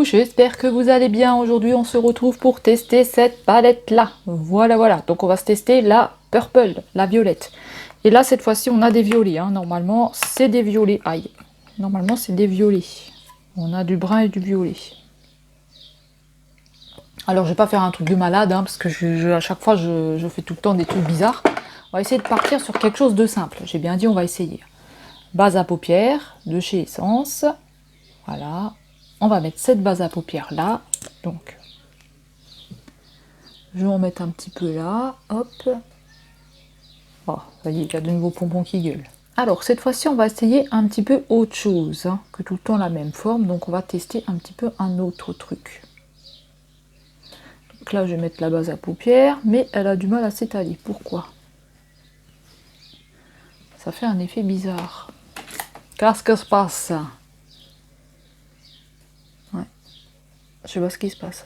coucou, j'espère que vous allez bien. Aujourd'hui on se retrouve pour tester cette palette là. Voilà, donc on va se tester la purple, la violette. Et là cette fois-ci on a des violets, hein. Normalement c'est des violets, aïe. Normalement c'est des violets. On a du brun et du violet. Alors je vais pas faire un truc de malade, hein, parce que à chaque fois je fais tout le temps des trucs bizarres. On va essayer de partir sur quelque chose de simple. J'ai bien dit on va essayer. Base à paupières de chez Essence. Voilà. On va mettre cette base à paupières là. Donc, je vais en mettre un petit peu là. Hop. Oh, ça y est, il y a de nouveaux pompons qui gueulent. Alors, cette fois-ci, on va essayer un petit peu autre chose, hein, que tout le temps la même forme. Donc, on va tester un petit peu un autre truc. Donc là, je vais mettre la base à paupières, mais elle a du mal à s'étaler. Pourquoi? Ça fait un effet bizarre. Qu'est-ce que se passe? Ouais. Je sais pas ce qui se passe.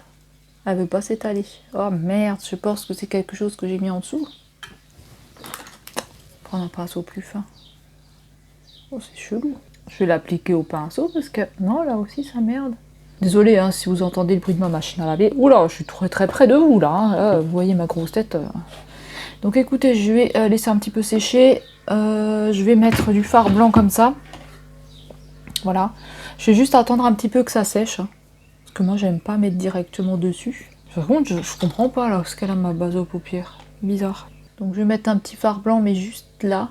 Elle veut pas s'étaler. Oh merde, je pense que c'est quelque chose que j'ai mis en dessous. Prendre un pinceau plus fin. Oh, c'est chelou. Je vais l'appliquer au pinceau parce que... Non, là aussi, ça merde. Désolée, hein, si vous entendez le bruit de ma machine à laver. Oula, je suis très près de vous, là. Hein. Là vous voyez ma grosse tête. Donc écoutez, je vais laisser un petit peu sécher. Je vais mettre du fard blanc comme ça. Voilà. Je vais juste attendre un petit peu que ça sèche. Hein, parce que moi, j'aime pas mettre directement dessus. Par contre, je comprends pas, là, ce qu'elle a ma base aux paupières. Bizarre. Donc je vais mettre un petit fard blanc, mais juste là.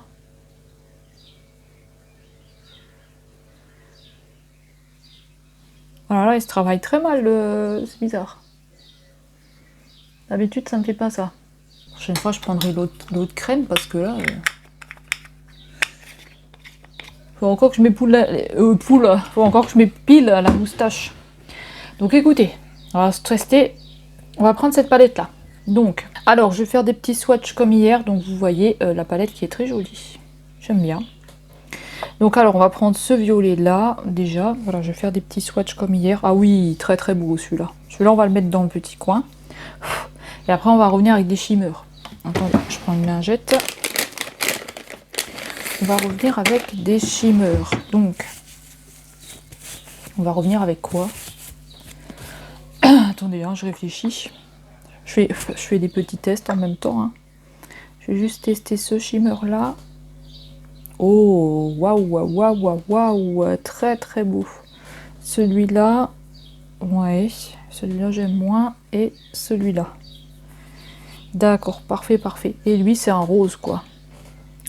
Voilà, là, il se travaille très mal, c'est bizarre. D'habitude, ça ne me fait pas ça. La prochaine fois, je prendrai l'autre crème, parce que là... Faut encore que je m'épile faut encore que je m'épile la moustache. Donc écoutez, on va se tester. On va prendre cette palette là. Donc, alors je vais faire des petits swatchs comme hier. Donc vous voyez la palette qui est très jolie. J'aime bien. Donc alors on va prendre ce violet là déjà. Voilà, je vais faire des petits swatchs comme hier. Ah oui, très beau celui-là. Celui-là on va le mettre dans le petit coin. Et après on va revenir avec des shimmers. Attendez, je prends une lingette. On va revenir avec des shimmers. Donc, on va revenir avec quoi? Attendez, hein, je réfléchis. Je fais des petits tests en même temps. Hein. Je vais juste tester ce shimmer là. Oh, waouh, très beau. Celui-là, ouais, celui-là j'aime moins. Et celui-là. D'accord, parfait. Et lui, c'est un rose, quoi.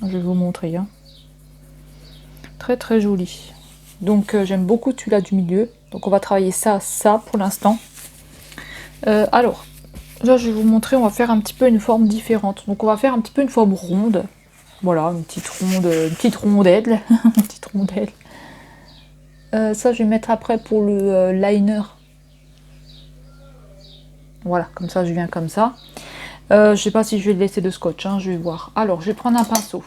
Je vais vous montrer. Hein. Très joli. Donc, j'aime beaucoup celui-là du milieu. Donc, on va travailler ça pour l'instant. Alors, là, je vais vous montrer, on va faire un petit peu une forme différente. Donc, on va faire un petit peu une forme ronde. Voilà, une petite rondelle. Une petite rondelle. Ça, je vais mettre après pour le liner. Voilà, comme ça, je viens comme ça. Je sais pas si je vais le laisser de scotch, hein, je vais voir. Alors, je vais prendre un pinceau.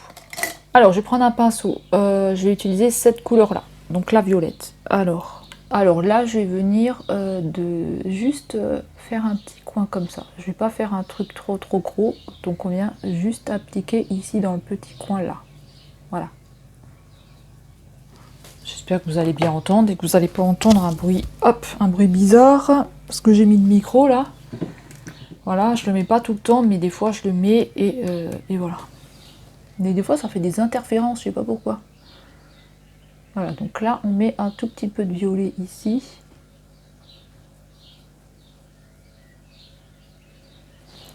Je vais utiliser cette couleur-là. Donc, la violette. Alors là, je vais venir juste faire un petit coin comme ça. Je vais pas faire un truc trop gros. Donc, on vient juste appliquer ici dans le petit coin là. Voilà. J'espère que vous allez bien entendre et que vous n'allez pas entendre un bruit, un bruit bizarre. Parce que j'ai mis le micro là. Voilà, je le mets pas tout le temps, mais des fois je le mets et voilà. Mais des fois ça fait des interférences, je sais pas pourquoi. Voilà, donc là on met un tout petit peu de violet ici.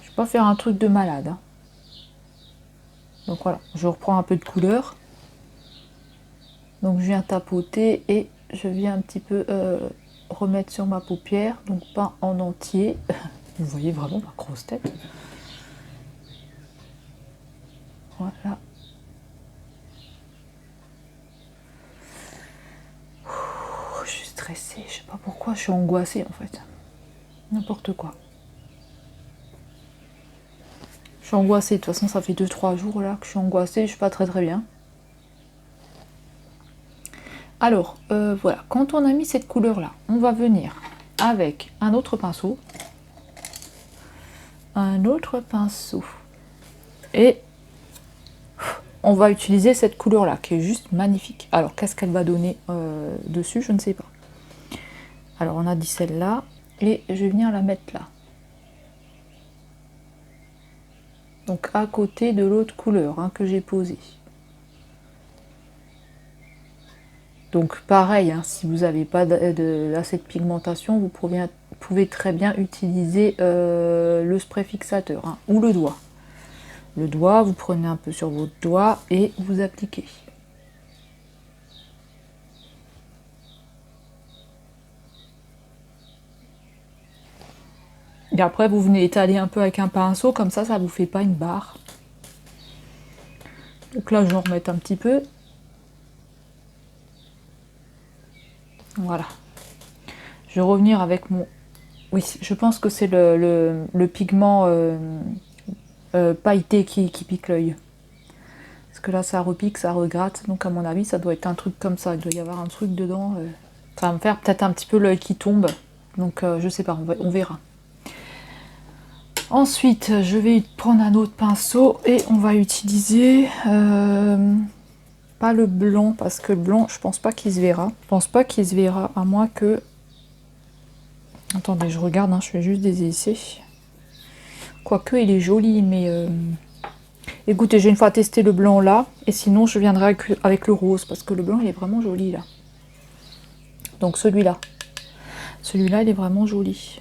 Je vais pas faire un truc de malade. Hein. Donc voilà, je reprends un peu de couleur. Donc je viens tapoter et je viens un petit peu remettre sur ma paupière, donc pas en entier. Vous voyez vraiment ma grosse tête. Voilà. Je suis stressée, je sais pas pourquoi, je suis angoissée en fait. N'importe quoi. Je suis angoissée, de toute façon ça fait 2-3 jours là que je suis angoissée, je suis pas très bien. Alors, voilà, quand on a mis cette couleur là, on va venir avec un autre pinceau. Et on va utiliser cette couleur là qui est juste magnifique. Alors qu'est-ce qu'elle va donner dessus, je ne sais pas. Alors on a dit celle-là, et je vais venir la mettre là. Donc à côté de l'autre couleur hein, que j'ai posée. Donc pareil, hein, si vous n'avez pas assez de pigmentation, vous pouvez très bien utiliser le spray fixateur hein, ou le doigt. Le doigt, vous prenez un peu sur votre doigt et vous appliquez. Et après, vous venez étaler un peu avec un pinceau, comme ça vous fait pas une barre. Donc là, je vais en remettre un petit peu. Voilà. Je vais revenir avec mon... Oui, je pense que c'est le pigment pailleté qui pique l'œil. Parce que là, ça repique, ça regratte. Donc à mon avis, ça doit être un truc comme ça. Il doit y avoir un truc dedans. Ça va me faire peut-être un petit peu l'œil qui tombe. Donc je sais pas, on verra. Ensuite, je vais prendre un autre pinceau et on va utiliser pas le blanc parce que le blanc, je pense pas qu'il se verra. Je pense pas qu'il se verra à moins que... Attendez, je regarde, hein, je fais juste des essais. Quoique, il est joli, mais... Écoutez, j'ai une fois testé le blanc là, et sinon je viendrai avec le rose parce que le blanc il est vraiment joli là. Donc celui-là. Celui-là, il est vraiment joli.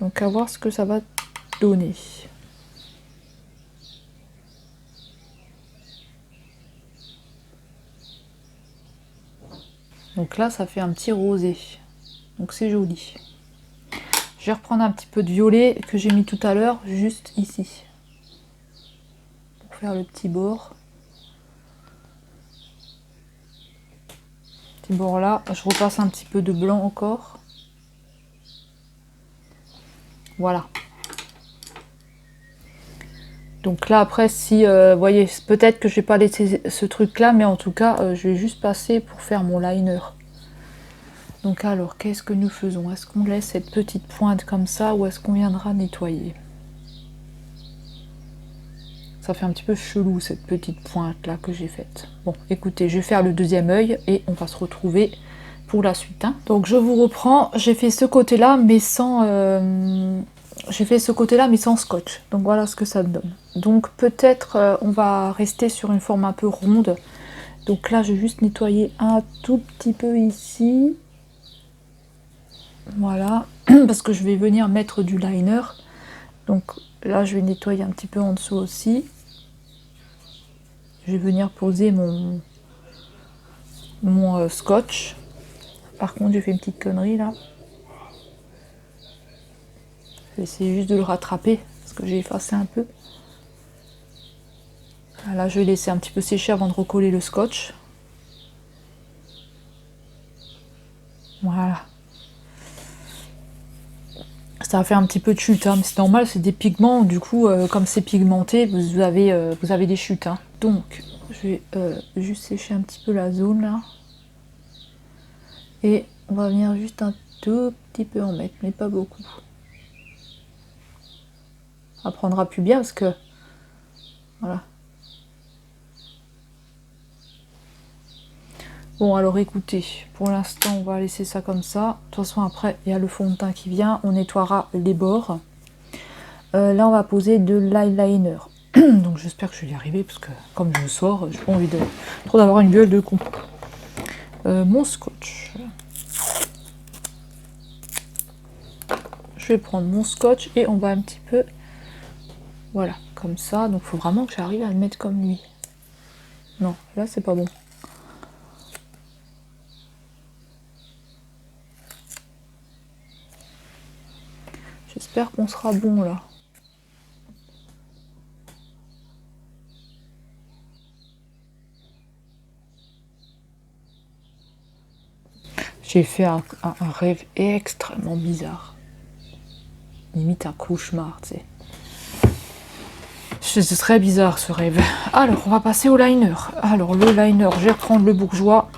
Donc à voir ce que ça va donner. Donc là, ça fait un petit rosé. Donc c'est joli. Je vais reprendre un petit peu de violet que j'ai mis tout à l'heure, juste ici. Pour faire le petit bord. Petit bord là. Je repasse un petit peu de blanc encore. Voilà. Donc là après, si vous voyez, peut-être que je vais pas laisser ce truc là, mais en tout cas je vais juste passer pour faire mon liner. Donc alors qu'est-ce que nous faisons? Est-ce qu'on laisse cette petite pointe comme ça ou est-ce qu'on viendra nettoyer? Ça fait un petit peu chelou cette petite pointe là que j'ai faite. Bon écoutez, je vais faire le deuxième œil et on va se retrouver pour la suite hein. Donc je vous reprends, j'ai fait ce côté là mais sans scotch. Donc voilà ce que ça donne. Donc peut-être on va rester sur une forme un peu ronde. Donc là je vais juste nettoyer un tout petit peu ici. Voilà, parce que je vais venir mettre du liner. Donc là je vais nettoyer un petit peu en dessous aussi. Je vais venir poser mon scotch. Par contre j'ai fait une petite connerie là. Je vais essayer juste de le rattraper parce que j'ai effacé un peu. Là je vais laisser un petit peu sécher avant de recoller le scotch. Voilà. Ça va faire un petit peu de chute, hein, mais c'est normal, c'est des pigments, du coup, comme c'est pigmenté, vous avez des chutes. Hein. Donc, je vais juste sécher un petit peu la zone là. Et on va venir juste un tout petit peu en mettre, mais pas beaucoup. Ça prendra plus bien parce que... Voilà. Bon, alors écoutez, pour l'instant, on va laisser ça comme ça. De toute façon, après, il y a le fond de teint qui vient. On nettoiera les bords. Là, on va poser de l'eyeliner. Donc, j'espère que je vais y arriver parce que, comme je sors, j'ai pas envie de trop d'avoir une gueule de con. Mon scotch. Je vais prendre mon scotch et on va un petit peu... Voilà, comme ça. Donc, il faut vraiment que j'arrive à le mettre comme lui. Non, là, c'est pas bon. J'espère qu'on sera bon là. J'ai fait un rêve extrêmement bizarre. Limite un cauchemar, tu sais. C'est très bizarre ce rêve. Alors, on va passer au liner. Alors, le liner, je vais reprendre le bourgeois.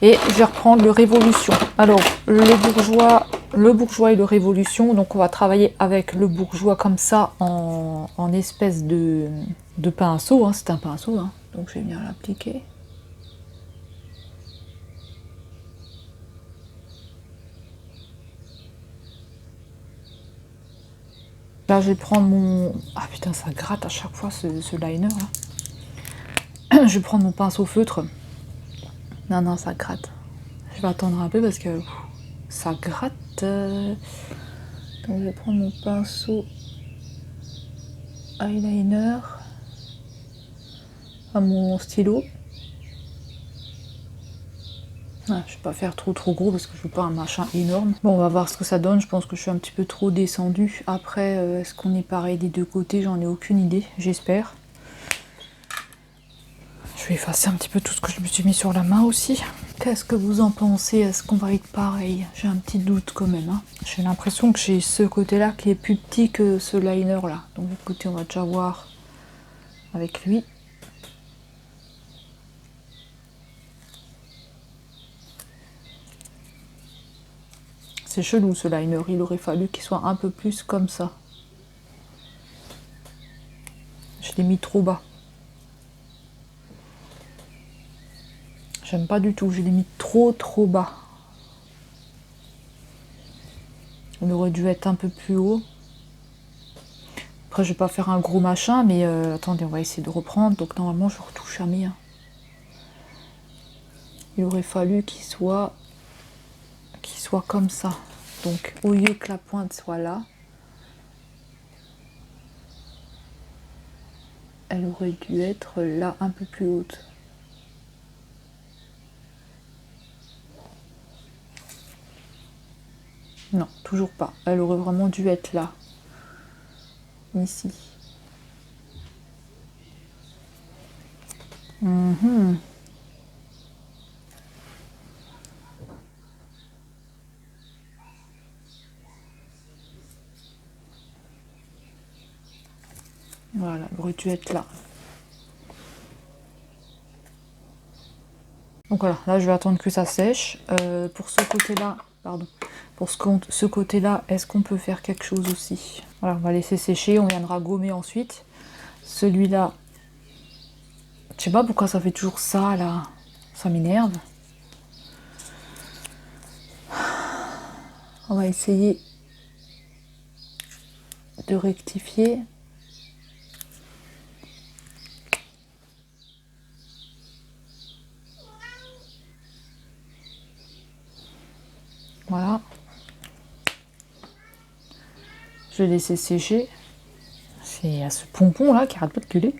Et je vais reprendre le Révolution. Alors, le bourgeois et le Révolution. Donc, on va travailler avec le bourgeois comme ça, en espèce de pinceau. Hein. C'est un pinceau, hein. Donc je vais venir l'appliquer. Là, je vais prendre mon... Ah putain, ça gratte à chaque fois ce liner là. Je vais prendre mon pinceau feutre. Non, non, ça gratte. Je vais attendre un peu parce que ça gratte. Donc, je vais prendre mon pinceau eyeliner à mon stylo. Ah, je vais pas faire trop gros parce que je veux pas un machin énorme. Bon, on va voir ce que ça donne. Je pense que je suis un petit peu trop descendue. Après, est-ce qu'on est pareil des deux côtés? J'en ai aucune idée, j'espère. Je vais effacer un petit peu tout ce que je me suis mis sur la main aussi. Qu'est-ce que vous en pensez? Est-ce qu'on va être pareil? J'ai un petit doute quand même. Hein. J'ai l'impression que j'ai ce côté-là qui est plus petit que ce liner-là. Donc écoutez, on va déjà voir avec lui. C'est chelou ce liner, il aurait fallu qu'il soit un peu plus comme ça. Je l'ai mis trop bas. J'aime pas du tout, je l'ai mis trop bas. Il aurait dû être un peu plus haut. Après je vais pas faire un gros machin, mais attendez, on va essayer de reprendre. Donc normalement je retouche jamais. Hein. Il aurait fallu qu'il soit comme ça. Donc au lieu que la pointe soit là, elle aurait dû être là un peu plus haute. Non, toujours pas. Elle aurait vraiment dû être là. Ici. Voilà, elle aurait dû être là. Donc voilà, là je vais attendre que ça sèche. Pour ce côté-là, pardon, pour ce côté-là, est-ce qu'on peut faire quelque chose aussi? Voilà, on va laisser sécher, on viendra gommer ensuite. Celui-là, je sais pas pourquoi ça fait toujours ça là, ça m'énerve. On va essayer de rectifier. Voilà. Je vais laisser sécher. C'est à ce pompon là qui arrête pas de gueuler.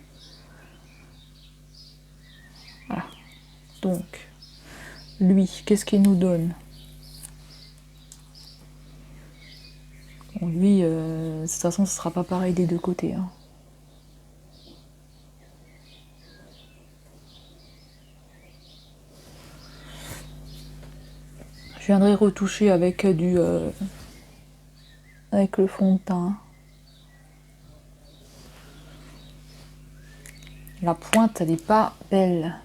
Voilà. Donc, lui, qu'est-ce qu'il nous donne? Bon, lui, de toute façon, ce sera pas pareil des deux côtés. Hein. Je viendrai retoucher avec avec le fond de teint. La pointe, elle n'est pas belle.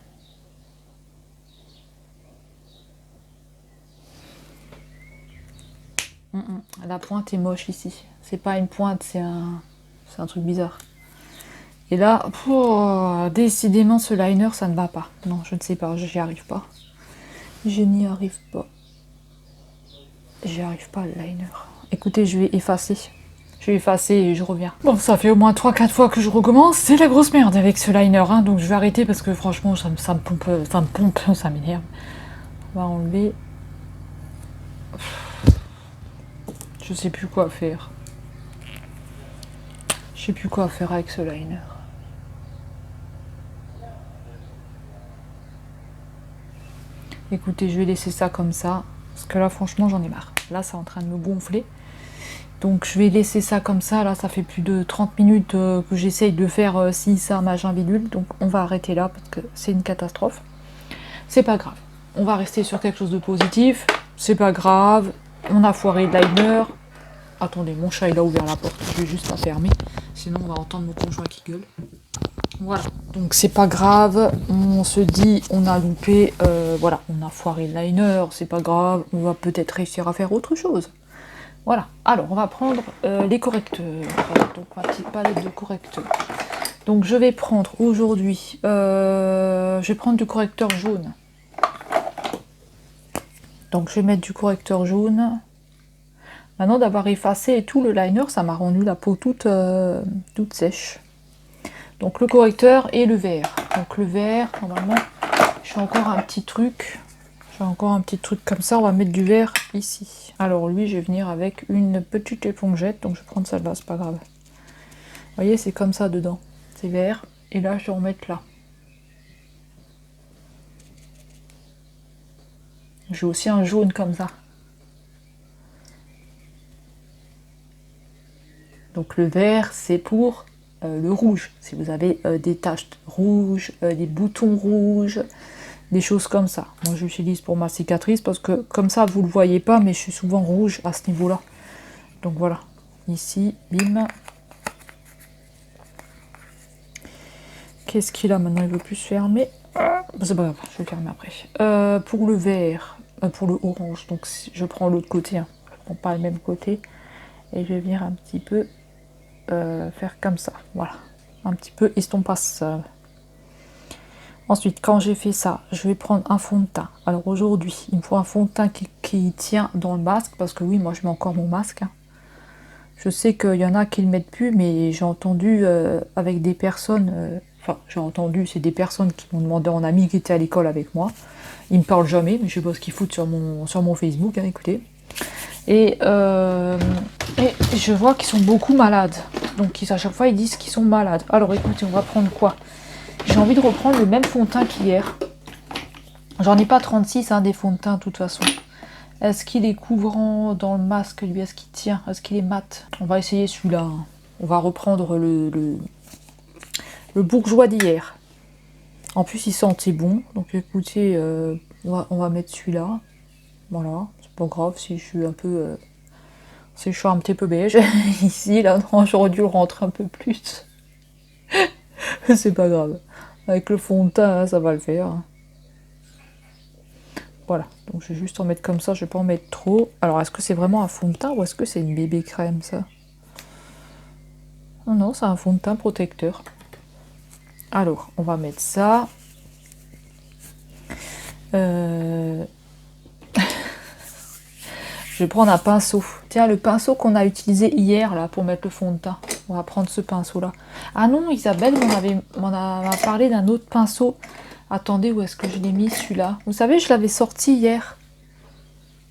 La pointe est moche ici. C'est pas une pointe, c'est un truc bizarre. Et là, décidément, ce liner, ça ne va pas. Non, je ne sais pas, j'y arrive pas. Je n'y arrive pas. J'y arrive pas, le liner. Écoutez, je vais effacer. Je vais effacer et je reviens. Bon, ça fait au moins 3-4 fois que je recommence. C'est la grosse merde avec ce liner, hein, donc je vais arrêter parce que franchement, ça me pompe, ça m'énerve. On va enlever. Je sais plus quoi faire. Je sais plus quoi faire avec ce liner. Écoutez, je vais laisser ça comme ça. Parce que là, franchement, j'en ai marre. Là, c'est en train de me gonfler. Donc, je vais laisser ça comme ça. Là, ça fait plus de 30 minutes que j'essaye de faire ci, ça, machin, bidule. Donc, on va arrêter là parce que c'est une catastrophe. C'est pas grave. On va rester sur quelque chose de positif. C'est pas grave. On a foiré le liner. Attendez, mon chat, il a ouvert la porte. Je vais juste la fermer. Sinon, on va entendre mon conjoint qui gueule. Voilà, donc c'est pas grave, on se dit, on a loupé, voilà, on a foiré le liner, c'est pas grave, on va peut-être réussir à faire autre chose. Voilà, alors on va prendre les correcteurs, donc ma petite palette de correcteurs. Donc je vais prendre aujourd'hui, je vais prendre du correcteur jaune. Donc je vais mettre du correcteur jaune. Maintenant d'avoir effacé et tout le liner, ça m'a rendu la peau toute, toute sèche. Donc le correcteur et le vert. Donc le vert, normalement, j'ai encore un petit truc. J'ai encore un petit truc comme ça, on va mettre du vert ici. Alors lui, je vais venir avec une petite épongette, donc je vais prendre celle-là, c'est pas grave. Vous voyez, c'est comme ça dedans. C'est vert. Et là, je vais en mettre là. J'ai aussi un jaune comme ça. Donc le vert, c'est pour le rouge. Si vous avez des taches rouges, des boutons rouges, des choses comme ça. Moi, j'utilise pour ma cicatrice parce que comme ça, vous le voyez pas, mais je suis souvent rouge à ce niveau-là. Donc voilà. Ici, bim. Qu'est-ce qu'il a maintenant? Il veut plus se fermer. C'est pas grave, je vais le fermer après. Pour le vert, pour le orange, donc je prends l'autre côté, hein. Je prends pas le même côté. Et je vais venir un petit peu faire comme ça. Voilà. Un petit peu estompasse. Ensuite, quand j'ai fait ça, je vais prendre un fond de teint. Alors aujourd'hui, il me faut un fond de teint qui tient dans le masque, parce que oui, moi je mets encore mon masque, hein. Je sais qu'il y en a qui le mettent plus, mais j'ai entendu avec des personnes, enfin j'ai entendu, c'est des personnes qui m'ont demandé en ami qui étaient à l'école avec moi. Ils me parlent jamais, mais je sais pas ce qu'ils foutent sur mon Facebook, hein, écoutez. Et je vois qu'ils sont beaucoup malades. Donc à chaque fois ils disent qu'ils sont malades. Alors écoutez, on va prendre quoi? J'ai envie de reprendre le même fond de teint qu'hier. J'en ai pas 36 hein, des fonds de teint de toute façon. Est-ce qu'il est couvrant dans le masque, lui? Est-ce qu'il tient? Est-ce qu'il est mat? On va essayer celui-là, hein. On va reprendre le bourgeois d'hier. En plus, il sentait bon. Donc écoutez, on va mettre celui-là. Voilà, c'est pas grave si je suis un peu... si je suis un petit peu beige. Ici, là, non, j'aurais dû le rentrer un peu plus. C'est pas grave. Avec le fond de teint, ça va le faire. Voilà, donc je vais juste en mettre comme ça, je vais pas en mettre trop. Alors, est-ce que c'est vraiment un fond de teint ou est-ce que c'est une bébé crème, ça? Non, non, c'est un fond de teint protecteur. Alors, on va mettre ça. Je vais prendre un pinceau. Tiens, le pinceau qu'on a utilisé hier, là, pour mettre le fond de teint. On va prendre ce pinceau-là. Ah non, Isabelle m'en a parlé d'un autre pinceau. Attendez, où est-ce que je l'ai mis, celui-là? Vous savez, je l'avais sorti hier.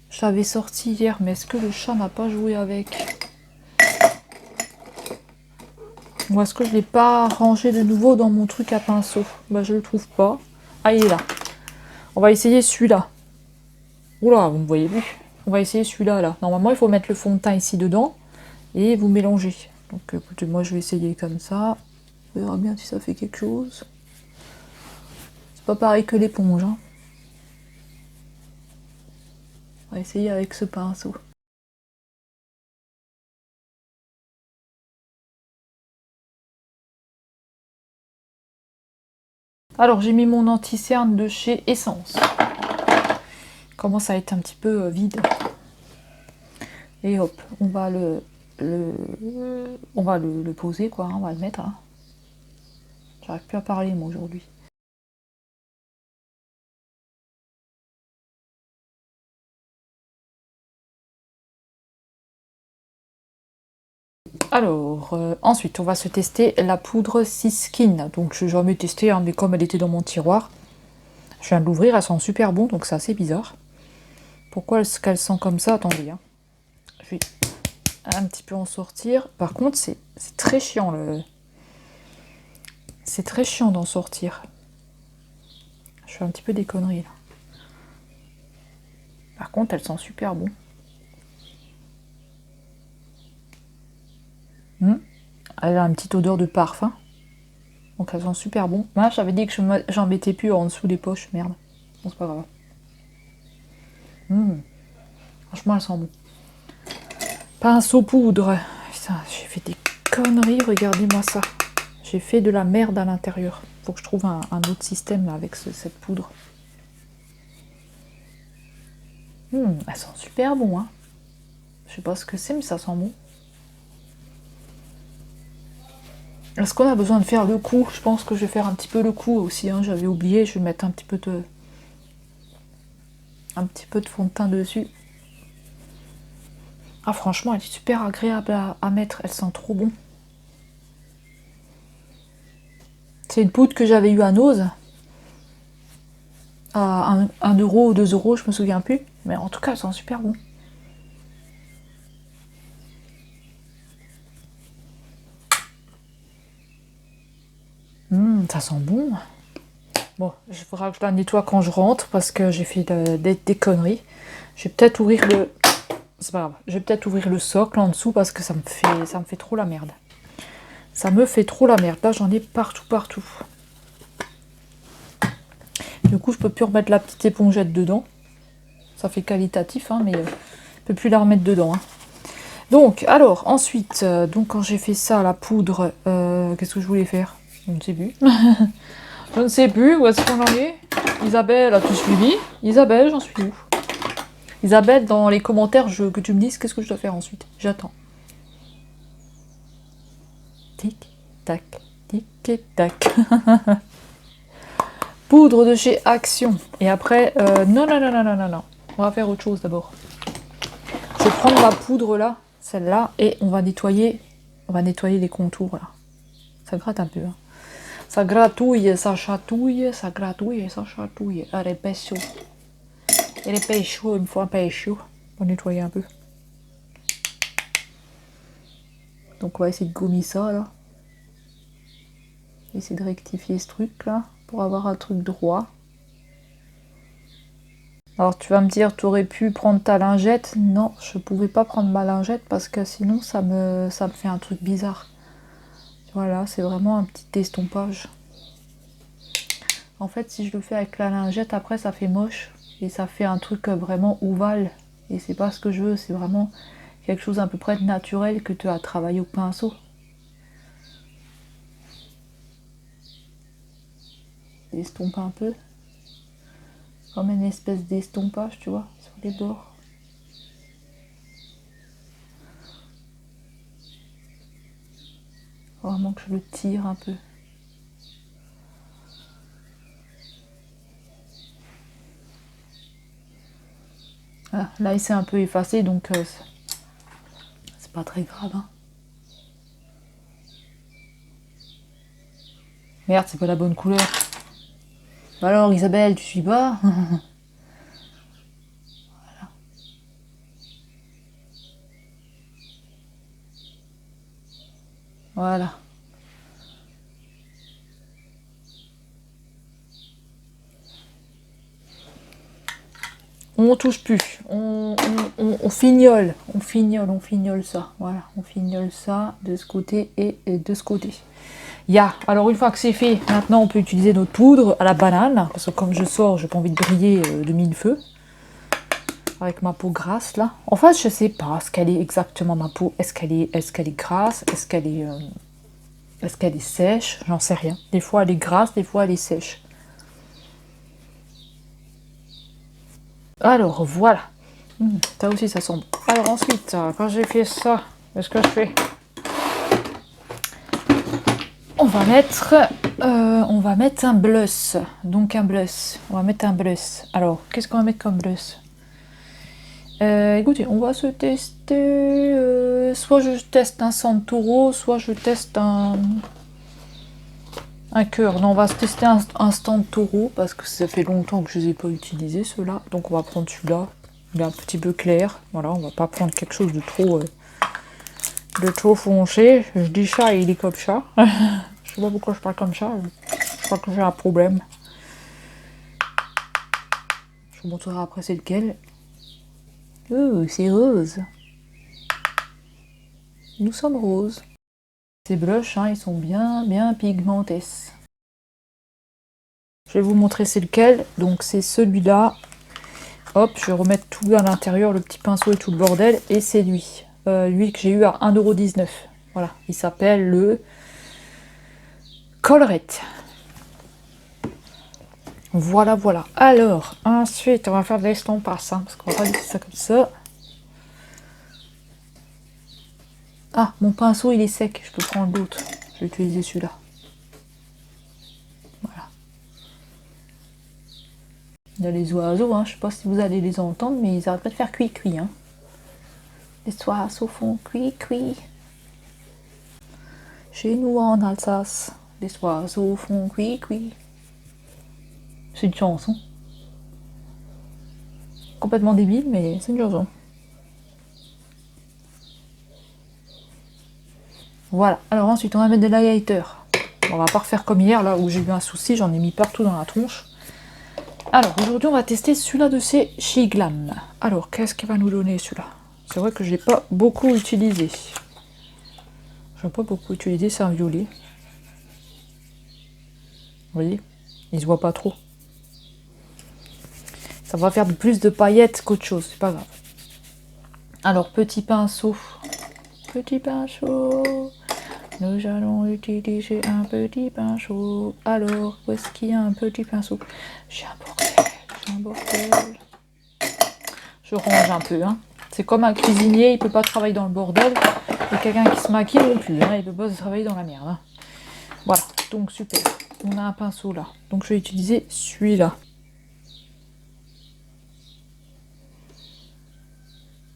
Je l'avais sorti hier, mais est-ce que le chat n'a pas joué avec? Ou est-ce que je ne l'ai pas rangé de nouveau dans mon truc à pinceau? Bah, je le trouve pas. Ah, il est là. On va essayer celui-là. Oula, vous ne voyez plus. On va essayer celui-là, là. Normalement, il faut mettre le fond de teint ici dedans et vous mélangez. Donc, écoutez, moi, je vais essayer comme ça. On verra bien si ça fait quelque chose. C'est pas pareil que l'éponge, hein. On va essayer avec ce pinceau. Alors, j'ai mis mon anti-cerne de chez Essence. Il commence à être un petit peu vide. Et hop, on va le poser, quoi, hein, on va le mettre. Hein. J'arrive plus à parler, moi, aujourd'hui. Alors, ensuite, on va se tester la poudre Skin. Donc, je n'ai jamais testé, hein, mais comme elle était dans mon tiroir, je viens de l'ouvrir, elle sent super bon, donc c'est assez bizarre. Pourquoi est-ce qu'elle sent comme ça? Attendez, hein. Je vais un petit peu en sortir. Par contre, c'est très chiant, c'est très chiant d'en sortir. Je fais un petit peu des conneries, là. Par contre, elle sent super bon. Elle a une petite odeur de parfum. Donc elle sent super bon. Moi, j'avais dit que j'en mettais plus en dessous des poches. Merde. Bon, c'est pas grave. Franchement, elle sent bon. Pinceau poudre. Putain, j'ai fait des conneries. Regardez-moi ça. J'ai fait de la merde à l'intérieur. Faut que je trouve un autre système là, avec cette poudre. Elle sent super bon. Hein. Je sais pas ce que c'est, mais ça sent bon. Est-ce qu'on a besoin de faire le coup? Je pense que je vais faire un petit peu le coup aussi. Hein. J'avais oublié. Je vais mettre un petit peu de fond de teint dessus. Ah franchement, elle est super agréable à mettre, elle sent trop bon. C'est une poudre que j'avais eue à Nose. À 1 euro ou 2 euros, je me souviens plus. Mais en tout cas, elle sent super bon. Ça sent bon. Bon, il faudra que je la nettoie quand je rentre parce que j'ai fait des conneries. Je vais peut-être ouvrir le... C'est pas grave. Je vais peut-être ouvrir le socle en dessous parce que ça me fait trop la merde. Ça me fait trop la merde. Là, j'en ai partout, partout. Du coup, je peux plus remettre la petite épongette dedans. Ça fait qualitatif, hein, mais je peux plus la remettre dedans. Hein. Donc, alors, ensuite, donc quand j'ai fait ça, la poudre, qu'est-ce que je voulais faire? Je ne sais plus. Je ne sais plus, où est-ce qu'on en est? Isabelle, as-tu suivi? Isabelle, j'en suis où? Isabelle, dans les commentaires, que tu me dises qu'est-ce que je dois faire ensuite. J'attends. Tic, tac, tic et tac. Poudre de chez Action. Et après, non, non, non, non, non, non, non. On va faire autre chose d'abord. Je vais prendre ma poudre là, celle-là, et on va nettoyer les contours là. Ça gratte un peu. Hein. Ça gratouille, ça chatouille, ça gratouille, ça chatouille. Elle est pas chaud. Elle est pas chaud, une fois pas chaud. On va nettoyer un peu. Donc on va essayer de gommer ça là. Essayer de rectifier ce truc là pour avoir un truc droit. Alors tu vas me dire, tu aurais pu prendre ta lingette. Non, je pouvais pas prendre ma lingette parce que sinon ça me fait un truc bizarre. Voilà, c'est vraiment un petit estompage. En fait, si je le fais avec la lingette, après ça fait moche et ça fait un truc vraiment ovale. Et c'est pas ce que je veux, c'est vraiment quelque chose à peu près de naturel que tu as travaillé au pinceau. Estompe un peu. Comme une espèce d'estompage, tu vois, sur les bords. Vraiment que je le tire un peu. Voilà, là il s'est un peu effacé, donc c'est pas très grave. Hein. Merde, c'est pas la bonne couleur. Bah alors Isabelle, tu suis pas? Voilà. On touche plus. On fignole. On fignole ça. Voilà, on fignole ça de ce côté et de ce côté. Alors une fois que c'est fait, maintenant on peut utiliser notre poudre à la banane. Parce que comme je sors, j'ai pas envie de briller de mille feux. Avec ma peau grasse là. En fait, je sais pas ce qu'elle est exactement ma peau. Est-ce qu'elle est grasse? Est-ce qu'elle est sèche? J'en sais rien. Des fois elle est grasse, des fois elle est sèche. Alors voilà. Ça aussi ça sent bon. Alors ensuite, quand j'ai fait ça, qu'est-ce que je fais? On va mettre un blush. Donc un blush. On va mettre un blush. Alors, qu'est-ce qu'on va mettre comme blush? Écoutez, on va se tester. Soit je teste un Santoro, soit je teste un cœur. Non, on va se tester un Santoro parce que ça fait longtemps que je ne les ai pas utilisés ceux-là. Donc on va prendre celui-là. Il est un petit peu clair. Voilà, on va pas prendre quelque chose de trop foncé. Je dis chat et il est comme chat. Je sais pas pourquoi je parle comme ça. Je crois que j'ai un problème. Je vous montrerai après c'est lequel. Oh, c'est rose. Nous sommes roses. Ces blushs, hein, ils sont bien pigmentés. Je vais vous montrer c'est lequel. Donc c'est celui-là. Hop, je vais remettre tout à l'intérieur, le petit pinceau et tout le bordel. Et c'est lui. Lui que j'ai eu à 1,19 €. Voilà, il s'appelle le Colorette. Voilà, voilà. Alors, ensuite, on va faire de l'estompasse, hein, parce qu'on va pas laisser ça comme ça. Ah, mon pinceau, il est sec. Je peux prendre l'autre. Je vais utiliser celui-là. Voilà. Il y a les oiseaux, hein. Je sais pas si vous allez les entendre, mais ils arrêtent pas de faire cuit-cuit. Hein. Les oiseaux font cuit. Chez nous en Alsace, les oiseaux font cuit. C'est une chanson. Complètement débile, mais c'est une chanson. Voilà. Alors ensuite, on va mettre de l'highlighter. On va pas refaire comme hier, là où j'ai eu un souci, j'en ai mis partout dans la tronche. Alors, aujourd'hui, on va tester celui-là de chez Glam. Alors, qu'est-ce qu'il va nous donner, celui-là? C'est vrai que je l'ai pas beaucoup utilisé. Je l'ai pas beaucoup utilisé, c'est un violet. Vous voyez? Il se voit pas trop. Ça va faire plus de paillettes qu'autre chose, c'est pas grave. Alors, petit pinceau. Nous allons utiliser un petit pinceau. Alors, où est-ce qu'il y a un petit pinceau? J'ai un bordel. Je range un peu, hein. C'est comme un cuisinier, il peut pas travailler dans le bordel. Et quelqu'un qui se maquille non plus, hein. Il peut pas travailler dans la merde, hein. Voilà, donc super. On a un pinceau là. Donc je vais utiliser celui-là.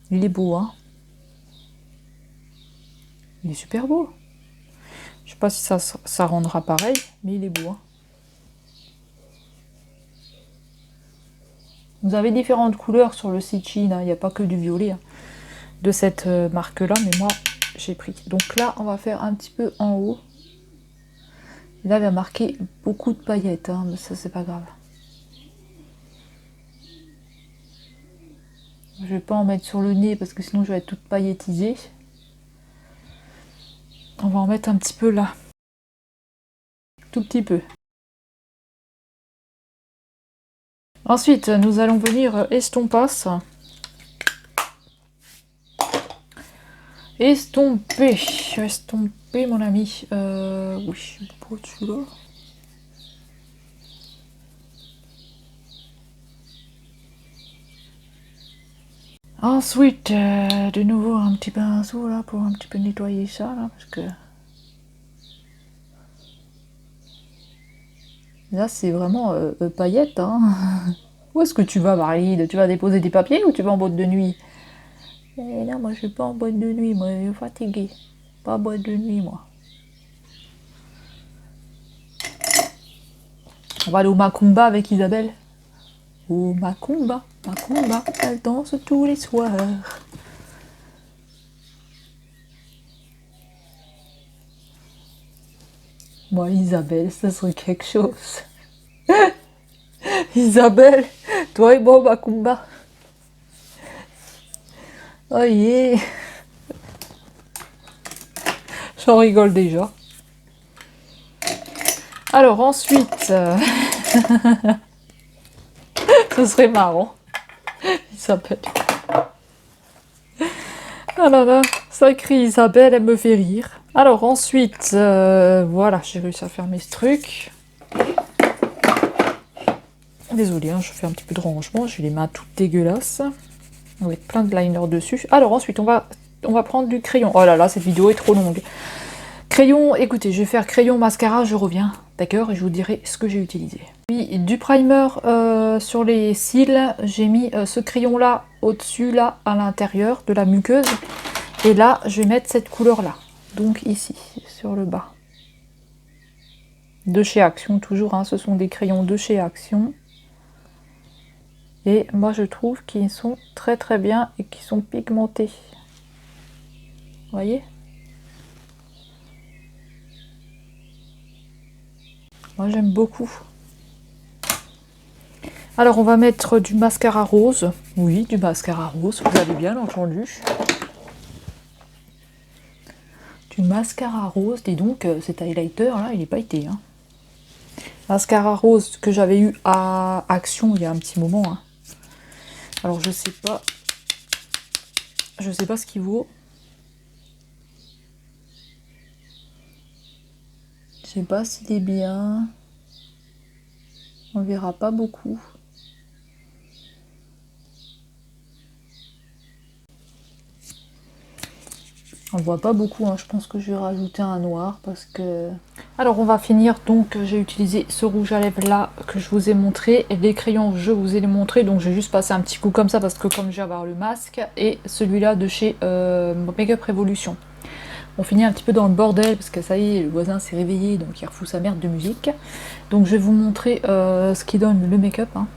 Il est beau, hein. Il est super beau. Je sais pas si ça rendra pareil, mais il est beau, hein. Vous avez différentes couleurs sur le site Chine, hein. Il n'y a pas que du violet, hein, de cette marque-là, mais moi, j'ai pris. Donc là, on va faire un petit peu en haut. Et là, il va marquer beaucoup de paillettes, hein, mais ça, c'est pas grave. Je vais pas en mettre sur le nez parce que sinon je vais être toute paillettisée. On va en mettre un petit peu là. Tout petit peu. Ensuite, nous allons venir estomper, mon ami. Oui, pas au-dessus là. Ensuite, de nouveau un petit pinceau là pour un petit peu nettoyer ça là, parce que là c'est vraiment paillette, hein. Où est-ce que tu vas, Marie? Tu vas déposer des papiers ou tu vas en boîte de nuit? Eh non, moi je suis pas en boîte de nuit, moi je suis fatiguée. Pas boîte de nuit, moi. On va aller au Macumba avec Isabelle. Au Macumba, elle danse tous les soirs. Moi, Isabelle, ça serait quelque chose. Isabelle, toi et moi au Macumba. Oh yeah. J'en rigole déjà. Alors ensuite, ce serait marrant. Isabelle. Ah là là, sacrée Isabelle, elle me fait rire. Alors ensuite, voilà, j'ai réussi à fermer ce truc. Désolée, hein, je fais un petit peu de rangement, j'ai les mains toutes dégueulasses. Avec plein de liner dessus. Alors ensuite, on va prendre du crayon. Oh là là, cette vidéo est trop longue. Crayon, écoutez, je vais faire crayon mascara, je reviens, d'accord, et je vous dirai ce que j'ai utilisé. Puis du primer sur les cils, j'ai mis ce crayon là au-dessus, là, à l'intérieur de la muqueuse. Et là, je vais mettre cette couleur là, donc ici, sur le bas. De chez Action, toujours, hein, ce sont des crayons de chez Action. Et moi, je trouve qu'ils sont très très bien et qu'ils sont pigmentés. Vous voyez? Moi j'aime beaucoup. Alors on va mettre du mascara rose. Oui, du mascara rose, vous avez bien entendu. Du mascara rose, dis donc, cet highlighter là, il est pailleté, hein. Mascara rose que j'avais eu à Action il y a un petit moment, hein. Alors je sais pas ce qu'il vaut. Je sais pas s'il est bien. On le verra pas beaucoup. J'en vois pas beaucoup, hein. Je pense que je vais rajouter un noir parce que... Alors on va finir, donc j'ai utilisé ce rouge à lèvres là que je vous ai montré. Et les crayons, je vous ai les montrés, donc j'ai juste passé un petit coup comme ça parce que comme je vais avoir le masque. Et celui-là de chez Makeup Revolution. On finit un petit peu dans le bordel parce que ça y est, le voisin s'est réveillé, donc il refout sa merde de musique. Donc je vais vous montrer ce qui donne le make-up. Hein.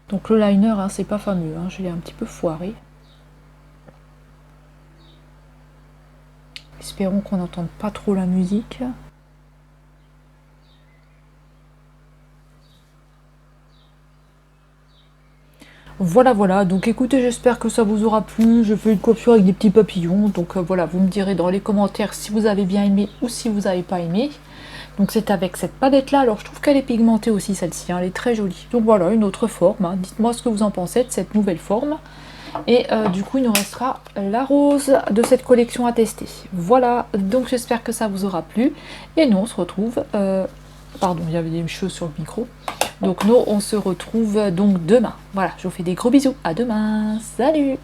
Donc le liner, hein, c'est pas fameux, hein. Je l'ai un petit peu foiré. Espérons qu'on n'entende pas trop la musique. Voilà, voilà. Donc écoutez, j'espère que ça vous aura plu. Je fais une coiffure avec des petits papillons. Donc voilà, vous me direz dans les commentaires si vous avez bien aimé ou si vous n'avez pas aimé. Donc c'est avec cette palette là. Alors je trouve qu'elle est pigmentée aussi celle-ci. Hein. Elle est très jolie. Donc voilà, une autre forme. Hein. Dites-moi ce que vous en pensez de cette nouvelle forme. Et du coup, il nous restera la rose de cette collection à tester. Voilà, donc j'espère que ça vous aura plu. Et nous, on se retrouve... Pardon, il y avait des choses sur le micro. Donc nous, on se retrouve donc demain. Voilà, je vous fais des gros bisous. À demain. Salut!